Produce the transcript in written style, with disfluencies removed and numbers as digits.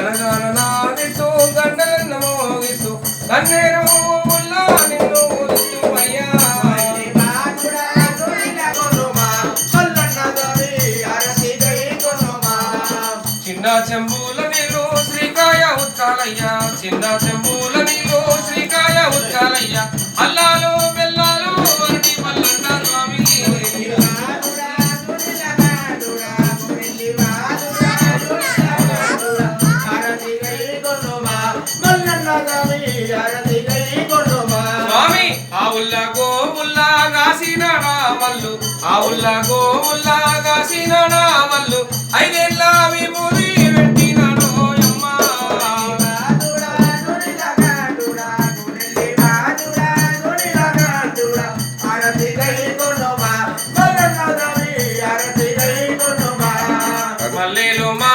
గనగననాదిస్తూ గంటలను మోగిస్తూ కన్నేరు ముల్లా నిన్ను ఊదిస్తూవయ్యా చిన్న చెంబుల నీళ్ళు శ్రీకాయ ఉత్కాలయ్యా చిన్న చెంబుల నీళ్ళు శ్రీకాయ ఉత్కాలయ్యా అల్లాలు బెల్లాలు వరటి మల్లన్న స్వామికి స్వామి ఆవుల్లా గోవుల్లా కాసినాడా మల్లు ఆవుల్లా గోవుల్లా కాసినాడా మల్లు ఐదేళ్ళ విముది పెట్టినాడు అమ్మ మల్లెలు మా